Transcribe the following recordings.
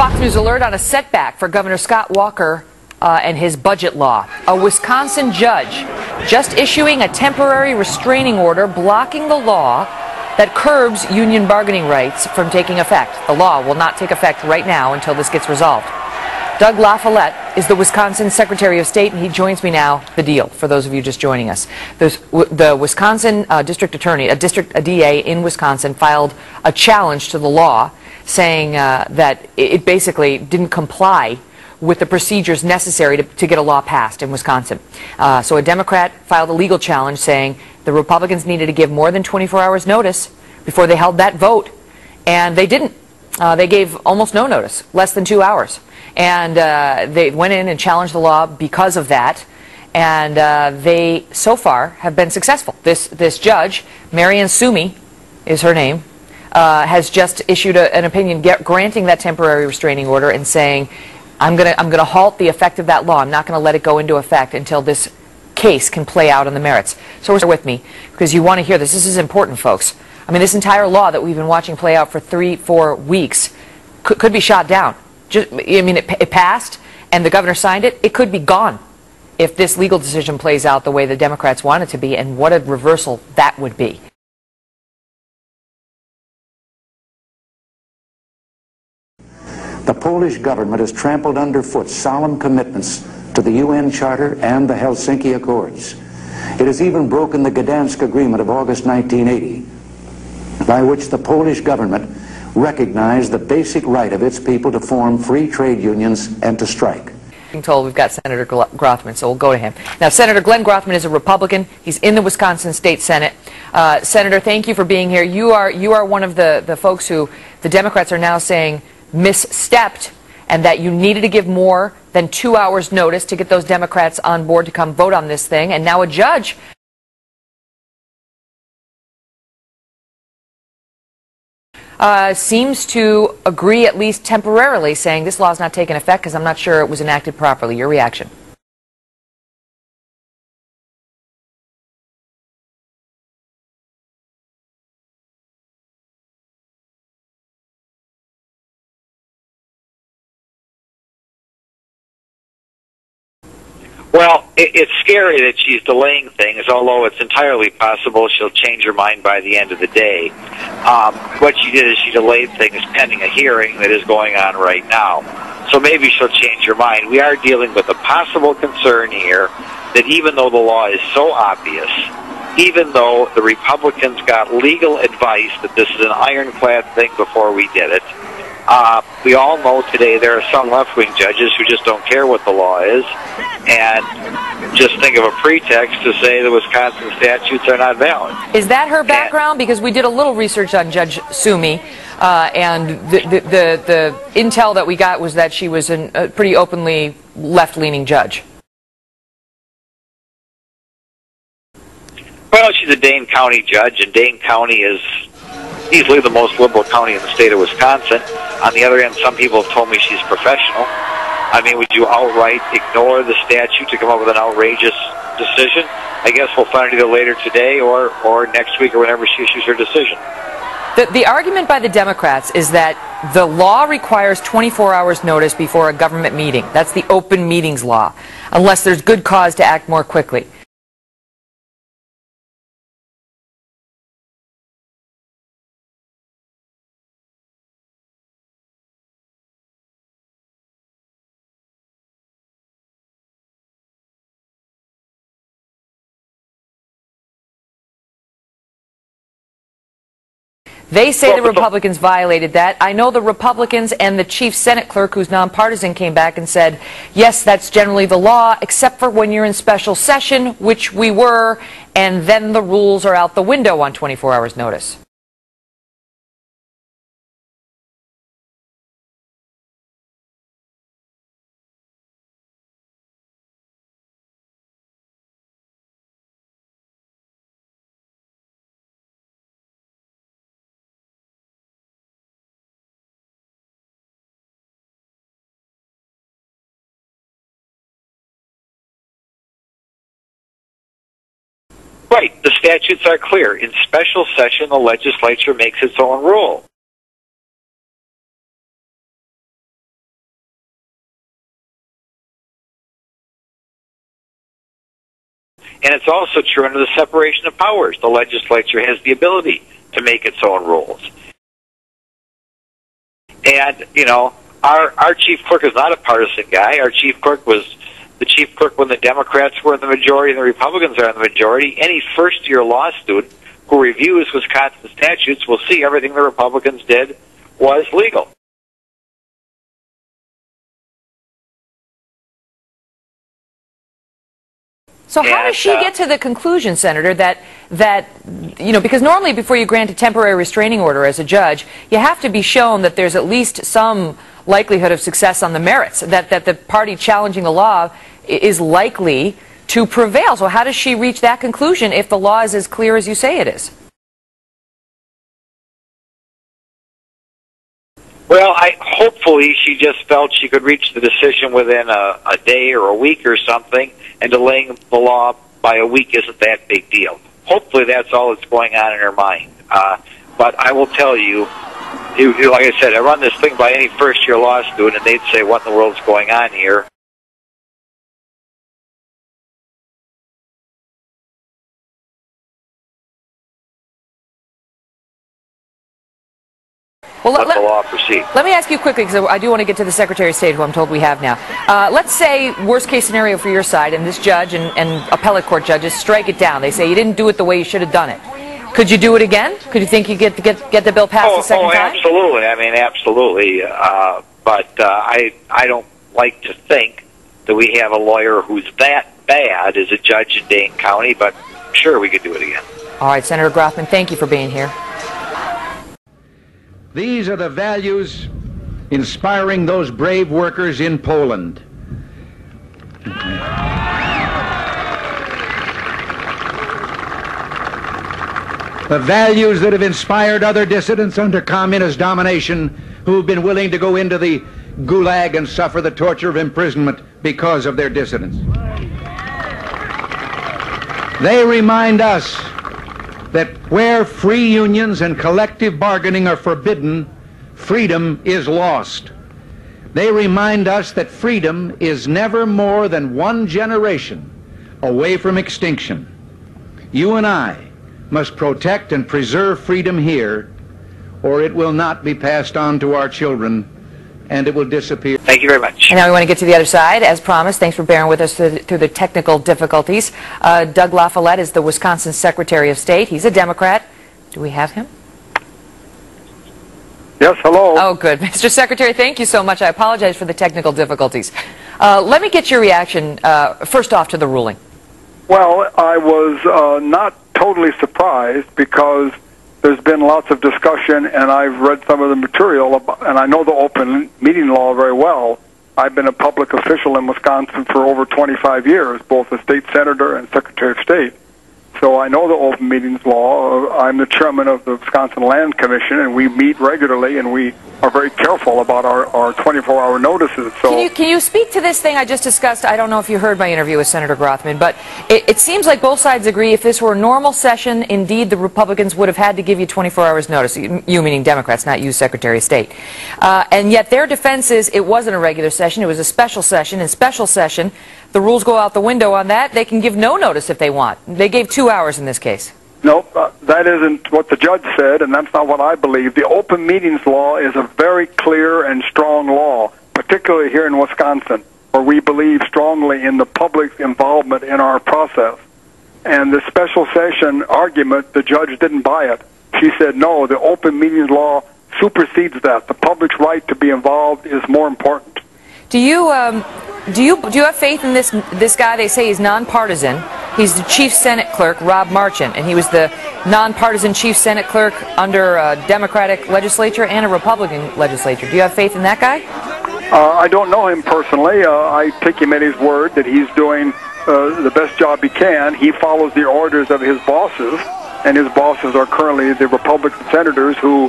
Fox News alert on a setback for Governor Scott Walker and his budget law. A Wisconsin judge just issuing a temporary restraining order blocking the law that curbs union bargaining rights from taking effect. The law will not take effect right now until this gets resolved. Doug LaFollette is the Wisconsin Secretary of State, and he joins me now. The deal, for those of you just joining us. The Wisconsin district attorney, a DA in Wisconsin, filed a challenge to the law, saying that it basically didn't comply with the procedures necessary to get a law passed in Wisconsin. So a Democrat filed a legal challenge saying the Republicans needed to give more than 24 hours notice before they held that vote, and they didn't. They gave almost no notice, less than 2 hours. And they went in and challenged the law because of that, and they, so far, have been successful. This judge, Marianne Sumi is her name, has just issued an opinion granting that temporary restraining order and saying, I'm gonna halt the effect of that law. I'm not going to let it go into effect until this case can play out on the merits. So stay with me, because you want to hear this. This is important, folks. I mean, this entire law that we've been watching play out for 3-4 weeks could be shot down. I mean, it passed, and the governor signed it. It could be gone if this legal decision plays out the way the Democrats want it to be, and what a reversal that would be. The Polish government has trampled underfoot solemn commitments to the UN Charter and the Helsinki Accords. It has even broken the Gdansk Agreement of August 1980, by which the Polish government recognized the basic right of its people to form free trade unions and to strike. I'm told we've got Senator Grothman, so we'll go to him. Now, Senator Glenn Grothman is a Republican. He's in the Wisconsin State Senate. Senator, thank you for being here. You are one of the folks who the Democrats are now saying misstepped, and that you needed to give more than 2 hours notice to get those Democrats on board to come vote on this thing, and now a judge seems to agree, at least temporarily, saying this law is not taking effect because I'm not sure it was enacted properly. Your reaction? Well, it's scary that she's delaying things, although it's entirely possible she'll change her mind by the end of the day. What she did is she delayed things pending a hearing that is going on right now. So maybe she'll change her mind. We are dealing with a possible concern here that even though the law is so obvious, even though the Republicans got legal advice that this is an ironclad thing before we did it, we all know today there are some left-wing judges who just don't care what the law is and just think of a pretext to say the Wisconsin statutes are not valid. Is that her background? Because we did a little research on Judge Sumi, and the intel that we got was that she was a pretty openly left-leaning judge. Well, she's a Dane County judge, and Dane County is easily the most liberal county in the state of Wisconsin. On the other hand, some people have told me she's professional. I mean, would you outright ignore the statute to come up with an outrageous decision? I guess we'll find it either later today or next week or whenever she issues her decision. The argument by the Democrats is that the law requires 24 hours notice before a government meeting. That's the open meetings law, unless there's good cause to act more quickly. They say the Republicans violated that. I know the Republicans and the chief Senate clerk, who's nonpartisan, came back and said, yes, that's generally the law, except for when you're in special session, which we were, and then the rules are out the window on 24 hours notice. Right. The statutes are clear. In special session, the legislature makes its own rule. And it's also true under the separation of powers. The legislature has the ability to make its own rules. And, you know, our chief clerk is not a partisan guy. Our chief clerk was the chief clerk when the Democrats were in the majority and the Republicans are in the majority. Any first-year law student who reviews Wisconsin statutes will see everything the Republicans did was legal. So how does she get to the conclusion, Senator, that you know, because normally before you grant a temporary restraining order as a judge, you have to be shown that there's at least some likelihood of success on the merits, that the party challenging the law is likely to prevail. So how does she reach that conclusion if the law is as clear as you say it is? Well, hopefully she just felt she could reach the decision within a day or a week or something, and delaying the law by a week isn't that big deal. Hopefully that's all that's going on in her mind. But I will tell you, like I said, I run this thing by any first-year law student, and they'd say, what in the world's going on here? Well, let the law proceed. Let me ask you quickly, because I do want to get to the Secretary of State, who I'm told we have now. Let's say, worst case scenario for your side, and this judge and appellate court judges strike it down. They say you didn't do it the way you should have done it. Could you do it again? Could you think you get the bill passed a second time? Oh, absolutely. I mean, absolutely. But I don't like to think that we have a lawyer who's that bad as a judge in Dane County, but sure, we could do it again. All right, Senator Grothman, thank you for being here. These are the values inspiring those brave workers in Poland. The values that have inspired other dissidents under communist domination who have been willing to go into the gulag and suffer the torture of imprisonment because of their dissidence. They remind us that where free unions and collective bargaining are forbidden, freedom is lost. They remind us that freedom is never more than one generation away from extinction. You and I must protect and preserve freedom here, or it will not be passed on to our children, and it will disappear. Thank you very much. And now we want to get to the other side, as promised. Thanks for bearing with us through the technical difficulties. Doug LaFollette is the Wisconsin Secretary of State. He's a Democrat. Do we have him? Yes, hello. Oh, good. Mr. Secretary, thank you so much. I apologize for the technical difficulties. Let me get your reaction, first off, to the ruling. Well, I was not totally surprised because there's been lots of discussion, and I've read some of the material, and I know the open meeting law very well. I've been a public official in Wisconsin for over 25 years, both a state senator and secretary of state. So I know the open meetings law. I'm the chairman of the Wisconsin Land Commission, and we meet regularly, and we are very careful about our 24-hour notices. So can you speak to this thing I just discussed? I don't know if you heard my interview with Senator Grothman, but it seems like both sides agree if this were a normal session, indeed the Republicans would have had to give you 24 hours notice, you meaning Democrats, not you, Secretary of State. And yet their defense is it wasn't a regular session, it was a special session. In special session, the rules go out the window on that. They can give no notice if they want. They gave 2 hours in this case. No, that isn't what the judge said, and that's not what I believe. The open meetings law is a very clear and strong law, particularly here in Wisconsin, where we believe strongly in the public's involvement in our process. And the special session argument, the judge didn't buy it. She said, no, the open meetings law supersedes that. The public's right to be involved is more important. Do you have faith in this guy? They say he's nonpartisan. He's the chief Senate clerk, Rob Marchant, and he was the nonpartisan chief Senate clerk under a Democratic legislature and a Republican legislature. Do you have faith in that guy? I don't know him personally. I take him at his word that he's doing the best job he can. He follows the orders of his bosses, and his bosses are currently the Republican senators who,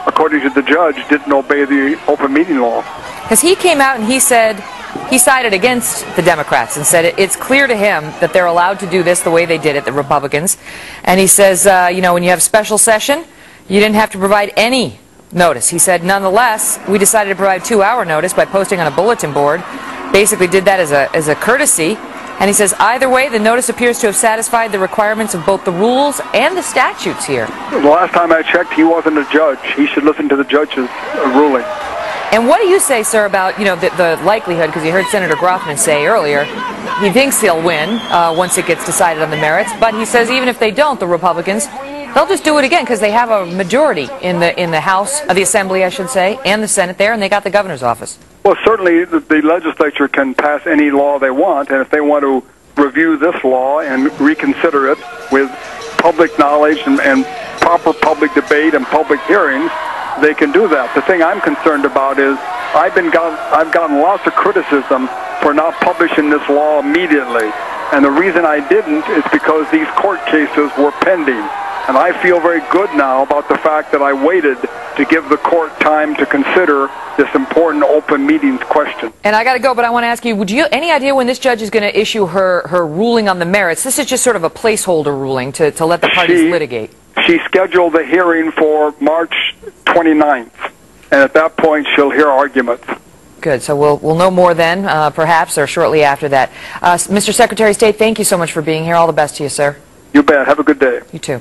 according to the judge, didn't obey the open meeting law. Because he came out and he said he sided against the Democrats and said it's clear to him that they're allowed to do this the way they did it, the Republicans. And he says, you know, when you have special session, you didn't have to provide any notice. He said, nonetheless, we decided to provide 2-hour notice by posting on a bulletin board. Basically did that as a courtesy. And he says, either way, the notice appears to have satisfied the requirements of both the rules and the statutes here. The last time I checked, he wasn't a judge. He should listen to the judge's ruling. And what do you say, sir, about, the likelihood, because you heard Senator Grothman say earlier, he thinks he'll win once it gets decided on the merits, but he says even if they don't, the Republicans, they'll just do it again because they have a majority in the House, the Assembly, I should say, and the Senate there, and they got the governor's office. Well, certainly the legislature can pass any law they want, and if they want to review this law and reconsider it with public knowledge and proper public debate and public hearings, they can do that. The thing I'm concerned about is I've gotten lots of criticism for not publishing this law immediately, and the reason I didn't is because these court cases were pending. And I feel very good now about the fact that I waited to give the court time to consider this important open meetings question. And I got to go, but I want to ask you, any idea when this judge is going to issue her ruling on the merits? This is just sort of a placeholder ruling to let the parties litigate. She scheduled the hearing for March 29th, and at that point she'll hear arguments. Good. So we'll know more then, perhaps, or shortly after that. Mr. Secretary of State, thank you so much for being here. All the best to you, sir. You bet. Have a good day. You too.